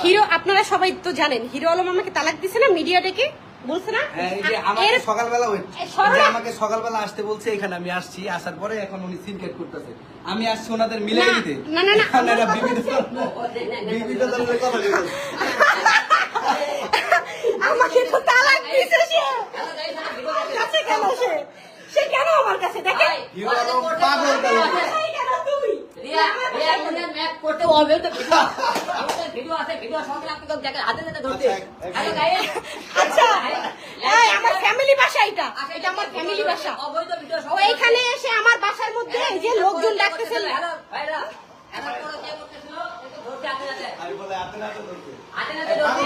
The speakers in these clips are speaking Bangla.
হিরো আপনারা সবাই তো জানেন হিরো আলম আমাকে তালাক দিছে না, মিডিয়া ডেকে বলছে না। আমাকে সকালবেলা আসতে বলছে, এখানে আমি আসছি, আসার পরে এখন উনি সিনকেট করতেছে, আমি আসছি ওনাদের মিলে দিতে। না না না আমাকে তো তালাক দিছে সে কেন সে কেন আমার কাছে দেখে হিরো আলম পাগল তুমি করতে হবে তো ভিডিও আছে, ভিডিও সঙ্গে আপনি হাতে হাতে ধরতে। হ্যালো গাইস, আচ্ছা এই আমার ফ্যামিলি বাসা, এটা আমার ফ্যামিলি বাসা। অবৈধ ভিডিও ও এখানে এসে আমার বাসার মধ্যে এই যে লোকজন ডাকতেছে। হ্যালো ভাইরা, এরা কোন কে করতেছিল একটু ধরতে হাতে হাতে, আমি বলে হাতে হাতে ধরতে, হাতে হাতে ধরতে।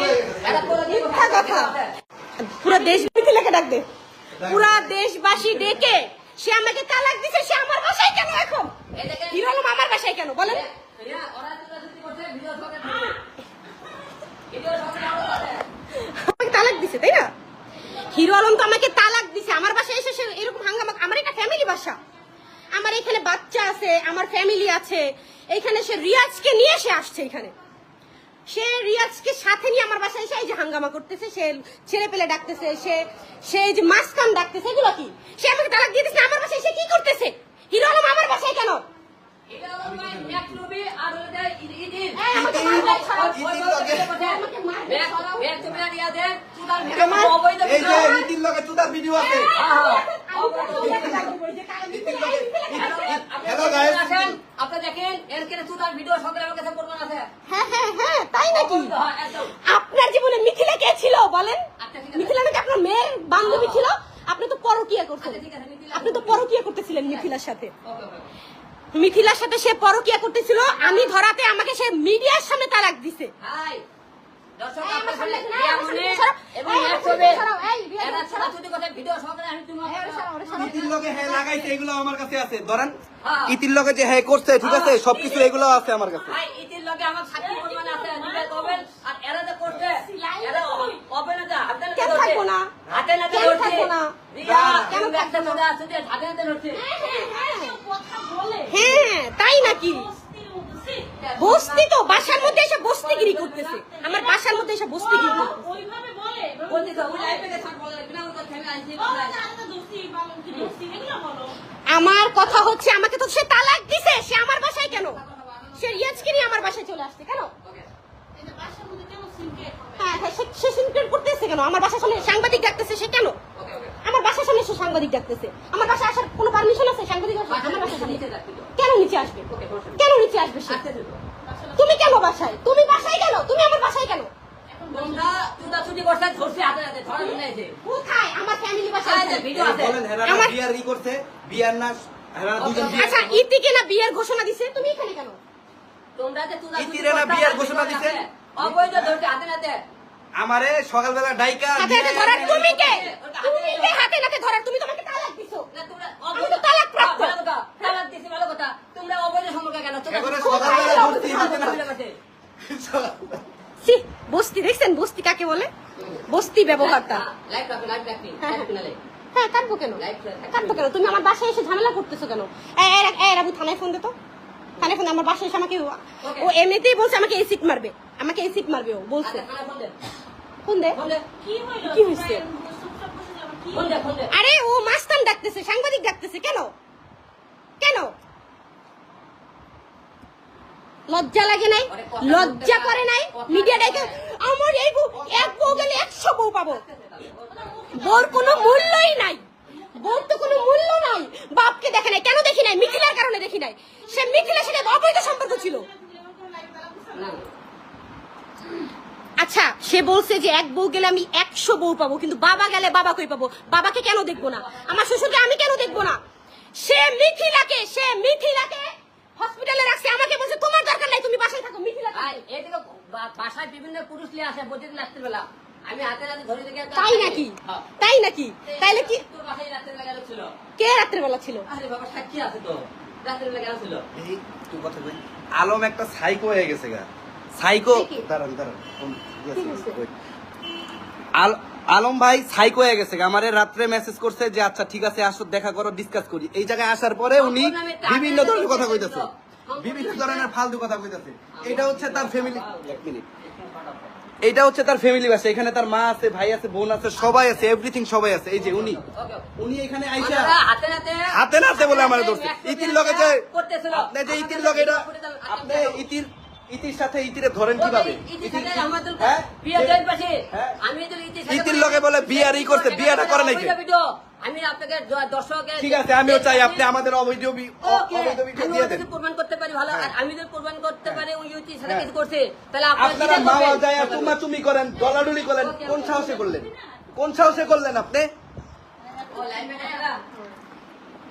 এরা কোন কে মিথ্যা কথা, পুরো দেশ মিথিলাকে ডাক দে, পুরো দেশবাসী ডেকে সে আমাকে তালাক দিছে। সে আমার বাসায় কেন এখন? হিরো আলম আমার বাসায় কেন বলেন? ওরা তো করতে ভিডিও সঙ্গে ধরতে, ভিডিও সঙ্গে আমাকে তালাক দিছে তাই না? হিরো আলম তো আমাকে তালাক দিছে, আমার বাসায় এসে সে এরকম হাঙ্গামা। আমার এটা ফ্যামিলি বাসা, আমার এখানে বাচ্চা আছে, আমার ফ্যামিলি আছে। এখানে সে রিয়াজকে নিয়ে সে আসছে, এখানে সে রিয়াজকে সাথে নিয়ে আমার বাসায় এসে এই যে হাঙ্গামা করতেছে, সে ছেলে পেলে ডাকতেছে, সে যে মাসকাম ডাকতেছে, এগুলো কি? সে আমাকে তালাক দিয়ে দিচ্ছে, আমার বাসায় সে কি করতেছে? হিরো আলম আমার বাসায় কেন? এটা হলো ভাই এক ছবি আর হলো যে ইদিন আমাকে মারবে, ছাড়ো। ব্যাগ তুমি না দিয়া দেন চুদার ভিডিও অবৈধ এই যে ভিডিও। নীতির লগে চুদার ভিডিও আছে। হ্যালো গাইস, আপনি দেখেন এর কেন চুদার ভিডিও সঙ্গে আমার কাছে প্রমাণ আছে। হ্যাঁ হ্যাঁ হ্যাঁ, তাই নাকি? হ্যাঁ একদম। আপনার জীবনে মিথিলা কে ছিল বলেন? আচ্ছা, ঠিক আছে। মিথিলা নাকি আপনার মেয়ের বান্ধবী ছিল? আপনি তো পরকীয়া করতেন, আচ্ছা, ঠিক আছে, মিথিলা। আপনি তো পরকীয়া করতেছিলেন মিথিলার সাথে। ওকে ওকে। মিথিলার সাথে সে পরকীয়া করতেছিল, আমি ধরাতে আমাকে সে মিডিয়ার সামনে তালাক দিছে। হাই দর্শক এই, আমার আপনার সামনে সামনে না, রিয়া আমার মনে সামনে সরাও। এবং এই, এক আমার ছবি সামনে সরাও। এই, রিয়া, এরা সরাও। ছোটাছুটি করে ভিডিও সঙ্গে আমি তুমি ইতির লগে হ্যাঁ লাগাইছে, এগুলো আমার কাছে আছে। ধরেন হ্যাঁ। ইতির লগে যে হ্যাঁ করছে, ঠিক আছে, সবকিছু এগুলো আছে আমার কাছে। ভাই ইতির লগে আমার সাক্ষী প্রমাণ আছে, নিবে কবেন আর এরা যে করছে এরা হবে না যা হাতে কেন ধরছে, থাকবো না? হাতে নাতে কেন ধরছে থাকবো না? রিয়া কেন কেন একটা থাকবো না? সোজা আছে যে হাতে নাতে ধরছে। হ্যাঁ তাই নাকি? বস্তি তো বাসার মধ্যে এসে বস্তিগিরি করতেছে, আমার বাসার মধ্যে এসে বস্তিগিরি করতেছে। বলতেছে ওই লাইভে গেছে বলে বিনা ওই কথা আমি আইছি বলে। আমার কথা হচ্ছে আমাকে তো সে তালাক দিছে, সে আমার বাসায় কেন? সে রিয়াজকে নিয়ে আমার বাসায় চলে আসছে কেন? হ্যাঁ হ্যাঁ, সে সিনক্রেট করতেছে কেন? আমার বাসার সামনে সাংবাদিক ডাকতেছে, সে কেন? আমার বাসার সামনে সে সাংবাদিক ডাকতেছে, আমার বাসায় আসার কোনো পারমিশন আছে? সাংবাদিক আমার বাসার সামনে কেন নিচে আসবে? কেন নিচে আসবে সে? তুমি কেন বাসায়? তুমি বাসায় কেন? তুমি আমার বাসায় কেন? তোমরা চুদাচুদি করছে ধরছে হাতে হাতে ধরা নিয়েছে। কোথায়? আমার ফ্যামিলি বাসায় এই যে ভিডিও আছে। বলেন হেরা আমার- বিয়ার ই করছে, বিয়ার না হেরা দুজন বিয়ে আচ্ছা করছে। ইতিকে না বিয়ের ঘোষণা দিছে, তুমি এখানে কেন? তোমরা যে চুদাচুদি ইতিরে না বিয়ার ঘোষণা দিছে? অবৈধ ধরছে হাতে নাতে। আমারে সকালবেলা ডাইকা হাতে হাতে ধরার তুমি কে? তুমি কে হাতে নাতে ধরার? তুমি তোমাকে তালাক দিছো। না তোমরা আমি তো তালাক প্রাপ্ত। ভালো কথা, তালাক দিছি ভালো কথা। তোমরা অবৈধ সম্পর্কে কেন? এবারে সকালবেলা ধরছি, হাতে না ছি, বস্তি দেখছেন? বস্তি কাকে বলে? বস্তি ব্যবহারটা। লাইভ রাখো, লাইভ রাখি। হ্যাঁ, লাইভ ফিনালে। হ্যাঁ কাটবো কেন? কাটবো কেন? তুমি আমার বাসায় এসে ঝামেলা করতেছো কেন? রাবু থানায় ফোন দে তো, থানায় ফোন দে। আমার বাসায় এসে আমাকে ও এমনিতেই বলছে আমাকে এসিড মারবে, আমাকে এসিড মারবে, ও বলছে। আচ্ছা, থানায় ফোন দে। ফোন দে। ফোন দে। কি হয়েছে? ফোন দে, ফোন দে। আরে ও মাস্তান ডাকতেছে, সাংবাদিক ডাকতেছে, কেন? কেন লজ্জা লাগে নাই? লজ্জা করে নাই? মিডিয়া ডাকে আমার এই বউ, এক বউ গেলে 100 বউ পাবো। বউর কোনো মূল্যই নাই, বউর তো কোনো মূল্য নাই। বাপকে দেখে নাই, কেন দেখি নাই? মিথিলার কারণে দেখি নাই। সে মিথিলার সাথে অবৈধ সম্পর্ক ছিল। না। আচ্ছা সে বলছে যে এক বউ গেলে আমি 100 বউ পাবো, কিন্তু বাবা গেলে বাবা কই পাবো? বাবাকে কেন দেখবো না? আমার শ্বশুরকে আমি কেন দেখবো না? সে মিথিলাকে হসপিটালে রাখছে, আমাকে বলছে তোমার দরকার নাই, তুমি বাসায় থাকো। মিথিলা ভাই, এদিকে বাসায় বিভিন্ন পুরুষ নিয়ে আসে প্রতিদিন রাত্রির বেলা। আমি হাতে হাতে ধরে দেখে তাই নাকি? তাই নাকি? তাইলে কি তোর বাসায় রাত্রির বেলা গেল ছিল? কে রাত্রে বেলা ছিল? আরে বাবা সাক্ষী আছে তো, রাত্রির বেলা গেল ছিল। এই তুই কথা কই, আলম একটা সাইকো হয়ে গেছে গা। সাইকো কি? দাঁড়ান কি হয়েছে? আলম ভাই সাইকো হয়ে গেছে গা। আমারে রাত্রে মেসেজ করছে যে আচ্ছা ঠিক আছে আসো দেখা করো, ডিসকাস করি। এই জায়গায় আসার পরে উনি বিভিন্ন ধরনের কথা কইতেছে। বিভিন্ন ধরনের ফালতু কথা কইতাছে। এটা হচ্ছে তার ফ্যামিলি, এক মিনিট, এটা হচ্ছে তার ফ্যামিলি বাসা। এখানে তার মা আছে, ভাই আছে, বোন আছে, সবাই আছে, এভরিথিং সবাই আছে। এই যে উনি এখানে আইসা হাতে নাতে বলে আমার ধরছে ইতির লগে যে আপনি যে ইতির লগে এটা আপনি ইতির সাথে ইতিরে ধরেন কিভাবে? হ্যাঁ? ইতির লগে বলে বিয়ারই করতে, বিয়াটা করে নাকি? আমি আপনাকে দর্শকের ঠিক আছে, আমিও চাই আপনি আমাদের অবৈধ আমি দিয়ে দেন। যদি প্রমাণ করতে পারি ভালো, আর আমি যদি প্রমাণ করতে পারি ওই ইউটির সাথে কিছু করছে, তাহলে আপনারা মাওয়া যায় চুমাচুমি করেন, ডলাডুলি করেন, কোন সাহসে করলেন? কোন সাহসে করলেন আপনি?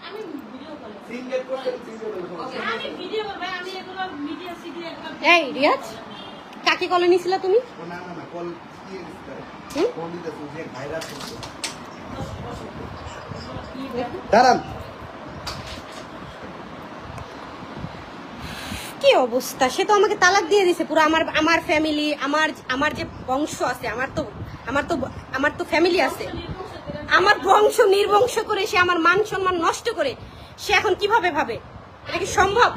আমি ভিডিও করি। সিনগেট করলেন, আমি ভিডিও করব, আমি এগুলো মিডিয়া সিডি একদম। এই রিয়াজ, কাকে কলে নিছিলা তুমি? না না না, কল কি হুম? কল দিতেছে যে ভাইরাস হচ্ছে। দাঁড়ান, কি অবস্থা, সে তো আমাকে তালাক দিয়ে দিছে পুরো। আমার ফ্যামিলি, আমার যে বংশ আছে, আমার তো ফ্যামিলি আছে, আমার বংশ নির্বংশ করে সে আমার মান সম্মান নষ্ট করে সে এখন কিভাবে ভাবে? এটা কি সম্ভব?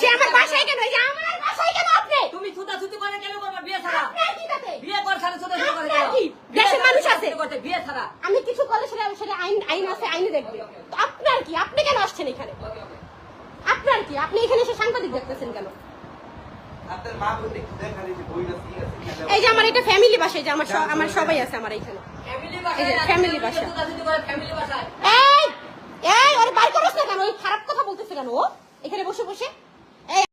সে আমার বাসায় কেন? এই যে আমার বাসায় কেন আপনি? তুমি ছুটাছুটি করে কেন করবা বিয়ে ছাড়া? আপনার কি তাতে? বিয়ে কর ছাড়া ছুটাছুটি করে আপনার কেন? কি? দেশের মানুষ আছে। বিয়ে ছাড়া আমি কিছু করলে সেটা আইন আছে, আইনে দেখবে। তো আপনার কি? আপনি কেন আসছেন এখানে? আপনার কি? আপনি এখানে এসে সাংবাদিক দেখতেছেন কেন? আপনার মা বোন একটু দেখার এই যে বইটা কি আছে। এই যে আমার এটা ফ্যামিলি বাসা, এই যে আমার সবাই আছে আমার এখানে। ফ্যামিলি এই যে family বাসা। ছুটাছুটি করে ফ্যামিলি বাসায়। এই ওরে বার করছ না কেন? ওই খারাপ কথা বলতেছে কেন ও এখানে বসে বসে?